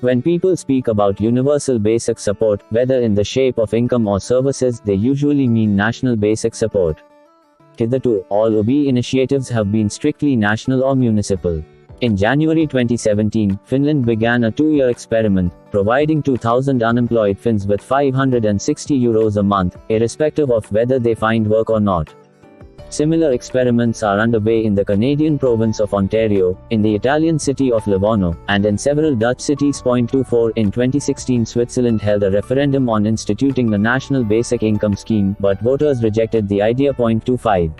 When people speak about universal basic support, whether in the shape of income or services, they usually mean national basic support. Hitherto, all OB initiatives have been strictly national or municipal. In January 2017, Finland began a 2-year experiment, providing 2,000 unemployed Finns with €560 a month, irrespective of whether they find work or not. Similar experiments are underway in the Canadian province of Ontario, in the Italian city of Livorno, and in several Dutch cities. 24 In 2016, Switzerland held a referendum on instituting the National Basic Income Scheme, but voters rejected the idea. 25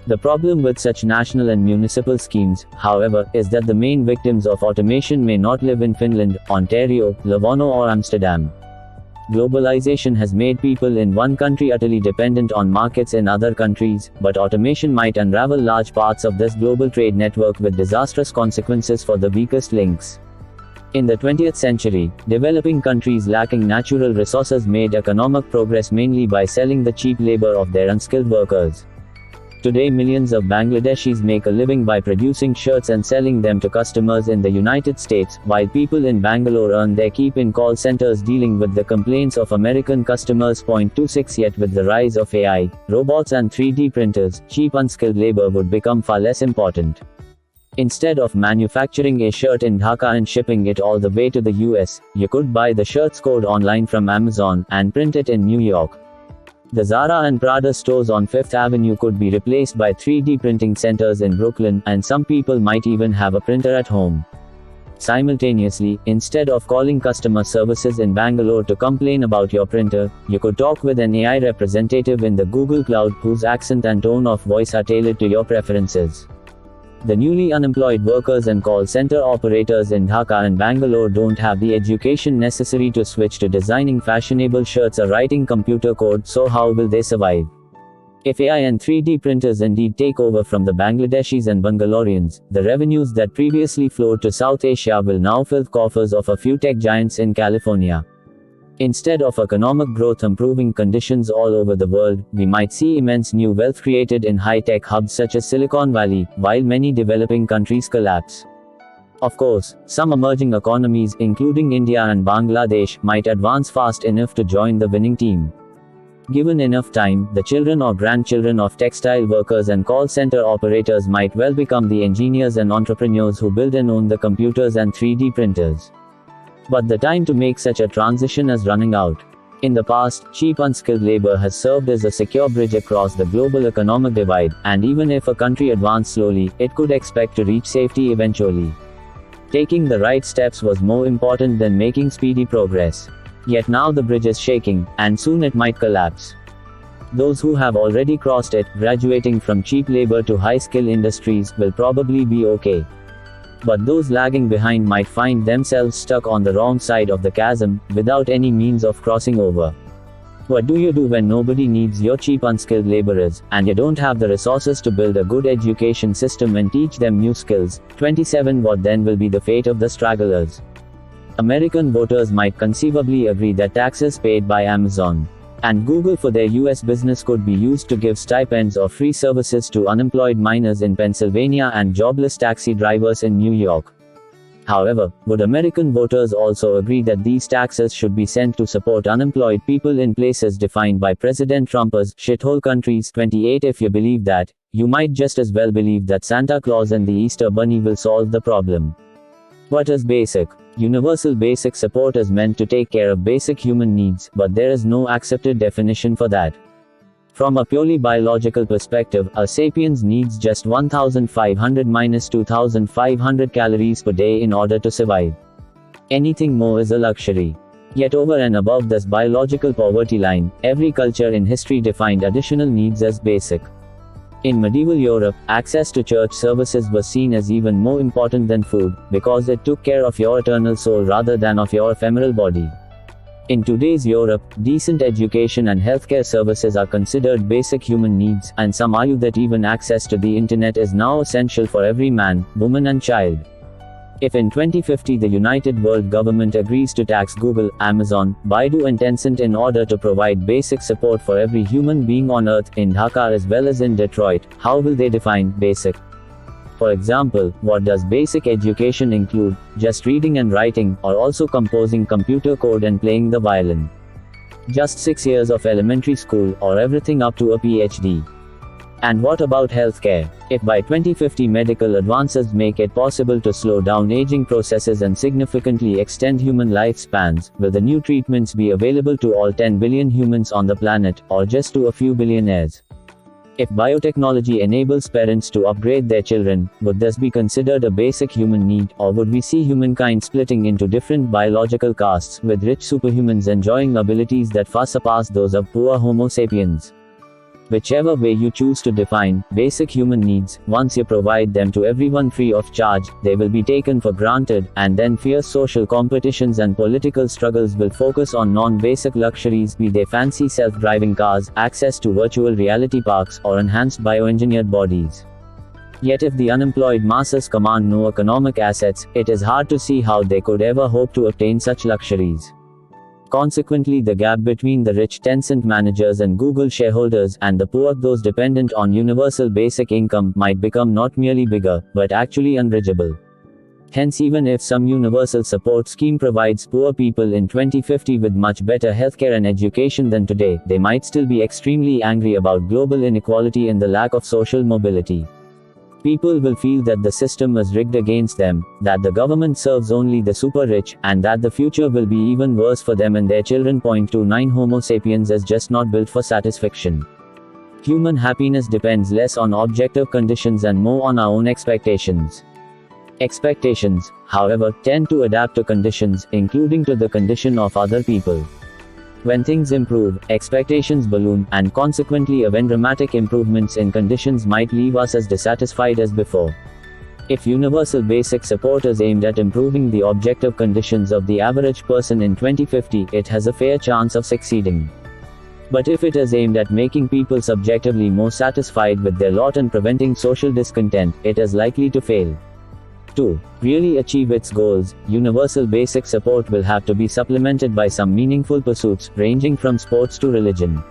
The problem with such national and municipal schemes, however, is that the main victims of automation may not live in Finland, Ontario, Livorno or Amsterdam. Globalization has made people in one country utterly dependent on markets in other countries, but automation might unravel large parts of this global trade network with disastrous consequences for the weakest links. In the 20th century, developing countries lacking natural resources made economic progress mainly by selling the cheap labor of their unskilled workers. Today, millions of Bangladeshis make a living by producing shirts and selling them to customers in the United States, while people in Bangalore earn their keep in call centers dealing with the complaints of American customers. 26 Yet with the rise of AI, robots and 3D printers, cheap unskilled labor would become far less important. Instead of manufacturing a shirt in Dhaka and shipping it all the way to the US, you could buy the shirt's code online from Amazon and print it in New York. The Zara and Prada stores on Fifth Avenue could be replaced by 3D printing centers in Brooklyn, and some people might even have a printer at home. Simultaneously, instead of calling customer services in Bangalore to complain about your printer, you could talk with an AI representative in the Google Cloud whose accent and tone of voice are tailored to your preferences. The newly unemployed workers and call center operators in Dhaka and Bangalore don't have the education necessary to switch to designing fashionable shirts or writing computer code, so how will they survive? If AI and 3D printers indeed take over from the Bangladeshis and Bangaloreans, the revenues that previously flowed to South Asia will now fill coffers of a few tech giants in California. Instead of economic growth improving conditions all over the world, we might see immense new wealth created in high-tech hubs such as Silicon Valley, while many developing countries collapse. Of course, some emerging economies, including India and Bangladesh, might advance fast enough to join the winning team. Given enough time, the children or grandchildren of textile workers and call center operators might well become the engineers and entrepreneurs who build and own the computers and 3D printers. But the time to make such a transition is running out. In the past, cheap unskilled labor has served as a secure bridge across the global economic divide, and even if a country advanced slowly, it could expect to reach safety eventually. Taking the right steps was more important than making speedy progress. Yet now the bridge is shaking, and soon it might collapse. Those who have already crossed it, graduating from cheap labor to high-skill industries, will probably be okay. But those lagging behind might find themselves stuck on the wrong side of the chasm, without any means of crossing over. What do you do when nobody needs your cheap unskilled laborers, and you don't have the resources to build a good education system and teach them new skills? 27 What then will be the fate of the stragglers? American voters might conceivably agree that taxes paid by Amazon and Google for their US business could be used to give stipends or free services to unemployed miners in Pennsylvania and jobless taxi drivers in New York. However, would American voters also agree that these taxes should be sent to support unemployed people in places defined by President Trump as shithole countries? 28 If you believe that, you might just as well believe that Santa Claus and the Easter Bunny will solve the problem. What is basic? Universal basic support is meant to take care of basic human needs, but there is no accepted definition for that. From a purely biological perspective, a sapiens needs just 1,500–2,500 calories per day in order to survive. Anything more is a luxury. Yet over and above this biological poverty line, every culture in history defined additional needs as basic. In medieval Europe, access to church services was seen as even more important than food, because it took care of your eternal soul rather than of your ephemeral body. In today's Europe, decent education and healthcare services are considered basic human needs, and some argue that even access to the internet is now essential for every man, woman and child. If in 2050 the United World Government agrees to tax Google, Amazon, Baidu and Tencent in order to provide basic support for every human being on Earth, in Dhaka as well as in Detroit, how will they define basic? For example, what does basic education include? Just reading and writing, or also composing computer code and playing the violin? Just 6 years of elementary school, or everything up to a PhD? And what about healthcare? If by 2050 medical advances make it possible to slow down aging processes and significantly extend human lifespans, will the new treatments be available to all 10 billion humans on the planet, or just to a few billionaires? If biotechnology enables parents to upgrade their children, would this be considered a basic human need, or would we see humankind splitting into different biological castes, with rich superhumans enjoying abilities that far surpass those of poor Homo sapiens? Whichever way you choose to define basic human needs, once you provide them to everyone free of charge, they will be taken for granted, and then fierce social competitions and political struggles will focus on non-basic luxuries, be they fancy self-driving cars, access to virtual reality parks, or enhanced bioengineered bodies. Yet if the unemployed masses command no economic assets, it is hard to see how they could ever hope to obtain such luxuries. Consequently, the gap between the rich Tencent managers and Google shareholders, and the poor, those dependent on universal basic income, might become not merely bigger, but actually unbridgeable. Hence, even if some universal support scheme provides poor people in 2050 with much better healthcare and education than today, they might still be extremely angry about global inequality and the lack of social mobility. People will feel that the system is rigged against them, that the government serves only the super rich, and that the future will be even worse for them and their children. 9 Homo sapiens is just not built for satisfaction. Human happiness depends less on objective conditions and more on our own expectations. Expectations, however, tend to adapt to conditions, including to the condition of other people. When things improve, expectations balloon, and consequently even dramatic improvements in conditions might leave us as dissatisfied as before. If universal basic support is aimed at improving the objective conditions of the average person in 2050, it has a fair chance of succeeding. But if it is aimed at making people subjectively more satisfied with their lot and preventing social discontent, it is likely to fail. To really achieve its goals, universal basic support will have to be supplemented by some meaningful pursuits, ranging from sports to religion.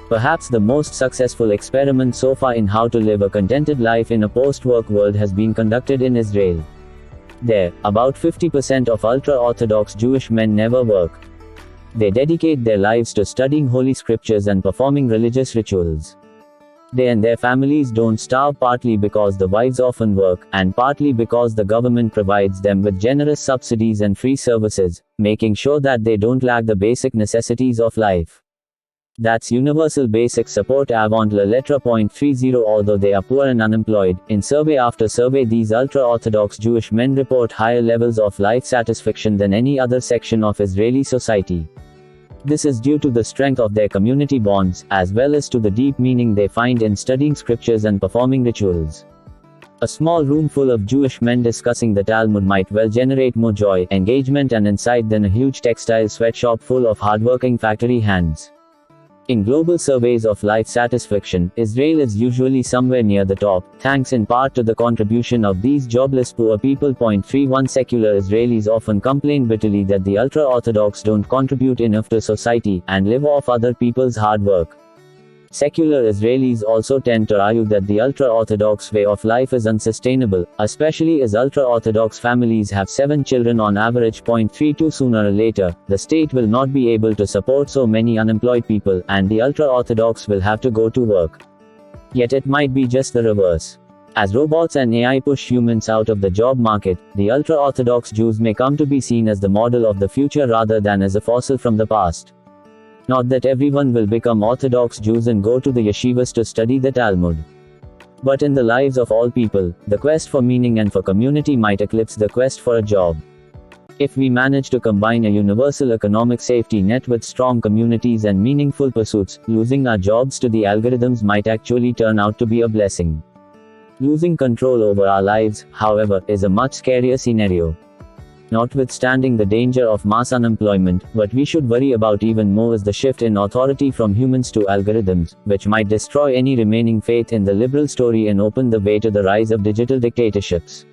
Perhaps the most successful experiment so far in how to live a contented life in a post-work world has been conducted in Israel. There, about 50% of ultra-Orthodox Jewish men never work. They dedicate their lives to studying holy scriptures and performing religious rituals. They and their families don't starve, partly because the wives often work, and partly because the government provides them with generous subsidies and free services, making sure that they don't lack the basic necessities of life. That's universal basic support avant la lettre. 30 Although they are poor and unemployed, in survey after survey these ultra-Orthodox Jewish men report higher levels of life satisfaction than any other section of Israeli society. This is due to the strength of their community bonds, as well as to the deep meaning they find in studying scriptures and performing rituals. A small room full of Jewish men discussing the Talmud might well generate more joy, engagement and insight than a huge textile sweatshop full of hardworking factory hands. In global surveys of life satisfaction, Israel is usually somewhere near the top, thanks in part to the contribution of these jobless poor people. 31 Secular Israelis often complain bitterly that the ultra-Orthodox don't contribute enough to society, and live off other people's hard work. Secular Israelis also tend to argue that the ultra-Orthodox way of life is unsustainable, especially as ultra-Orthodox families have 7 children on average. 32 Sooner or later, the state will not be able to support so many unemployed people, and the ultra-Orthodox will have to go to work. Yet it might be just the reverse. As robots and AI push humans out of the job market, the ultra-Orthodox Jews may come to be seen as the model of the future rather than as a fossil from the past. Not that everyone will become Orthodox Jews and go to the yeshivas to study the Talmud. But in the lives of all people, the quest for meaning and for community might eclipse the quest for a job. If we manage to combine a universal economic safety net with strong communities and meaningful pursuits, losing our jobs to the algorithms might actually turn out to be a blessing. Losing control over our lives, however, is a much scarier scenario. Notwithstanding the danger of mass unemployment, what we should worry about even more is the shift in authority from humans to algorithms, which might destroy any remaining faith in the liberal story and open the way to the rise of digital dictatorships.